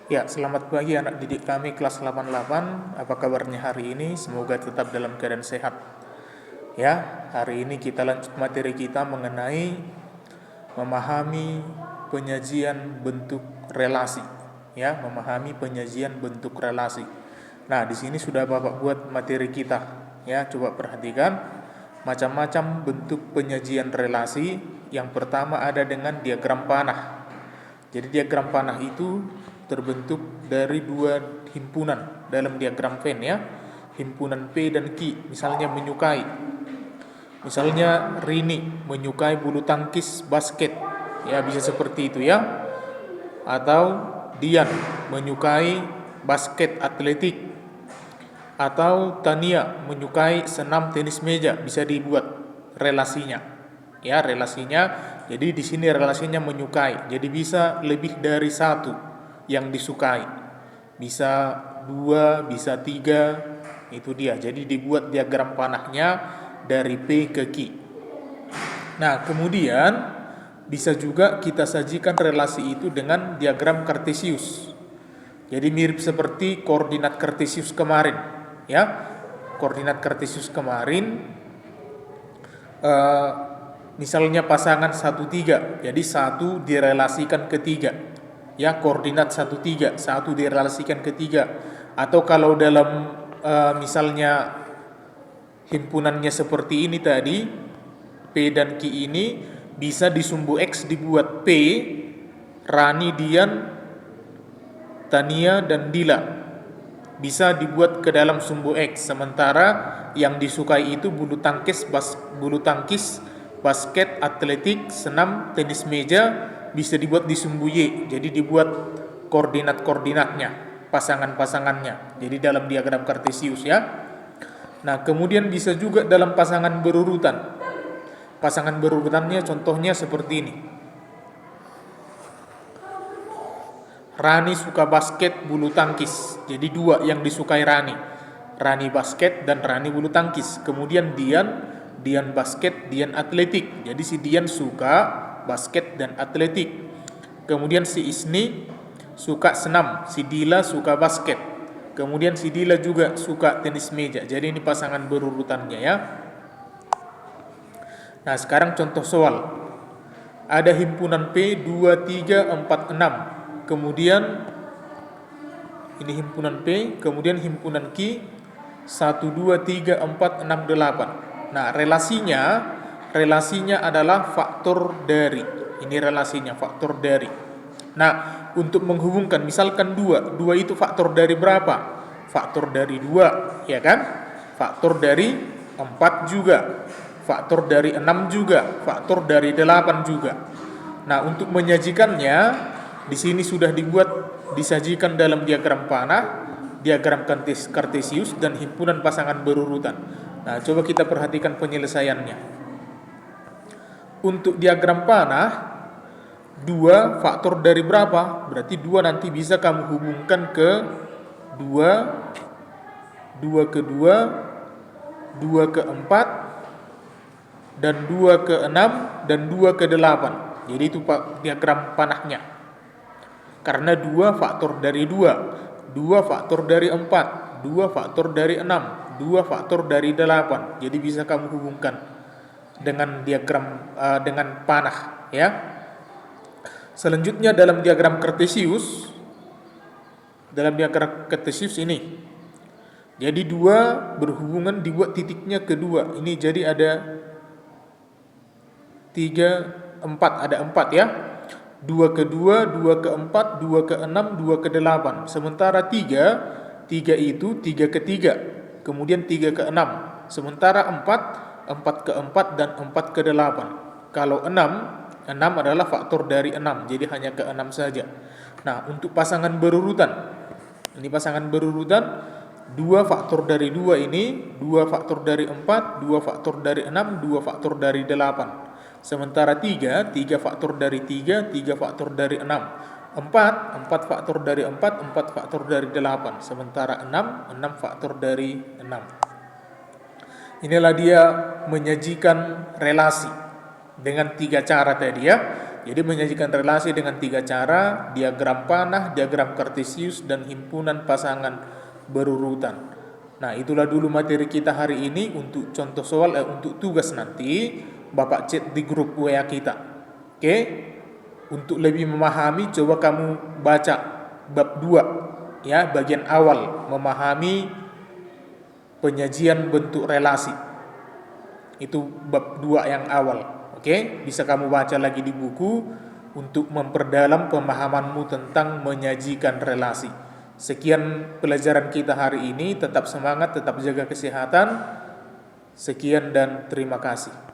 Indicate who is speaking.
Speaker 1: Ya, selamat pagi anak didik kami kelas 88. Apa kabarnya hari ini? Semoga tetap dalam keadaan sehat. Ya, hari ini kita lanjut materi kita mengenai memahami penyajian bentuk relasi. Ya, memahami penyajian bentuk relasi. Nah, di sini sudah Bapak buat materi kita. Ya, coba perhatikan macam-macam bentuk penyajian relasi. Yang pertama ada dengan diagram panah. Jadi diagram panah itu terbentuk dari dua himpunan dalam diagram Venn, ya. Himpunan P dan Q. Misalnya menyukai. Misalnya Rini menyukai bulu tangkis basket. Ya, bisa seperti itu, ya. Atau Dian menyukai basket atletik. Atau Tania menyukai senam tenis meja. Bisa dibuat relasinya. Ya, relasinya. Jadi di sini relasinya menyukai. Jadi bisa lebih dari satu yang disukai. Bisa dua, bisa tiga. Itu dia. Jadi dibuat diagram panahnya dari P ke Q. Nah, kemudian bisa juga kita sajikan relasi itu dengan diagram Kartesius. Jadi mirip seperti koordinat Kartesius kemarin, ya. Koordinat Kartesius kemarin misalnya pasangan 1, 3. Jadi 1 direlasikan ke 3. Ya, koordinat 1, 3, 1 direlasikan ke 3. Atau kalau dalam misalnya himpunannya seperti ini tadi, P dan Q ini bisa di sumbu X dibuat P, Rani, Dian, Tania, dan Dila. Bisa dibuat ke dalam sumbu X. Sementara yang disukai itu bulu tangkis, basket, atletik, senam, tenis meja, bisa dibuat di sumbu Y. Jadi dibuat koordinat-koordinatnya, pasangan-pasangannya. Jadi dalam diagram Kartesius, ya. Nah, kemudian bisa juga dalam pasangan berurutan. Pasangan berurutannya contohnya seperti ini. Rani suka basket, bulu tangkis. Jadi dua yang disukai Rani. Rani basket dan Rani bulu tangkis. Kemudian Dian basket, Dian atletik. Jadi si Dian suka basket dan atletik. Kemudian si Isni suka senam, si Dila suka basket. Kemudian si Dila juga suka tenis meja. Jadi ini pasangan berurutannya, ya. Nah, sekarang contoh soal. Ada himpunan P 2, 3, 4, 6. Kemudian ini himpunan P, kemudian himpunan Q 1, 2, 3, 4, 6, 8. Nah, relasinya adalah faktor dari. Ini relasinya faktor dari. Nah, untuk menghubungkan misalkan 2 itu faktor dari berapa? Faktor dari 2, ya kan? Faktor dari 4 juga. Faktor dari 6 juga, faktor dari 8 juga. Nah, untuk menyajikannya di sini sudah disajikan dalam diagram panah, diagram Kartesius, dan himpunan pasangan berurutan. Nah, coba kita perhatikan penyelesaiannya. Untuk diagram panah, 2 faktor dari berapa? Berarti 2 nanti bisa kamu hubungkan ke 2, 2 ke 2, 2 ke 4, dan 2 ke 6, dan 2 ke 8. Jadi itu diagram panahnya. Karena 2 faktor dari 2, 2 faktor dari 4, 2 faktor dari 6, 2 faktor dari 8. Jadi bisa kamu hubungkan dengan diagram dengan panah, ya. Selanjutnya dalam diagram Kartesius, ini. Jadi 2 berhubungan dibuat titiknya kedua. Ini jadi ada 3, 4, ada 4, ya. 2 ke 2, 2 ke 4, 2 ke 6, 2 ke 8. Sementara 3 itu 3 ke 3. Kemudian 3 ke 6. Sementara 4 ke 4 dan 4 ke 8. Kalau 6 adalah faktor dari 6. Jadi hanya ke 6 saja. Nah, untuk pasangan berurutan. Ini pasangan berurutan 2 faktor dari 2 ini, 2 faktor dari 4, 2 faktor dari 6, 2 faktor dari 8. Sementara 3 faktor dari 3, 3 faktor dari 6. 4 faktor dari 4, 4 faktor dari 8. Sementara 6 faktor dari 6. Inilah dia menyajikan relasi dengan 3 cara tadi, ya. Jadi menyajikan relasi dengan 3 cara: diagram panah, diagram kartesius, dan himpunan pasangan berurutan. Nah, itulah dulu materi kita hari ini. Untuk contoh soal, untuk tugas nanti Bapak chat di grup WA kita. Oke? Untuk lebih memahami, coba kamu baca bab 2, ya, bagian awal, memahami penyajian bentuk relasi. Itu bab 2 yang awal. Oke, bisa kamu baca lagi di buku untuk memperdalam pemahamanmu tentang menyajikan relasi. Sekian pelajaran kita hari ini. Tetap semangat, tetap jaga kesehatan. Sekian dan terima kasih.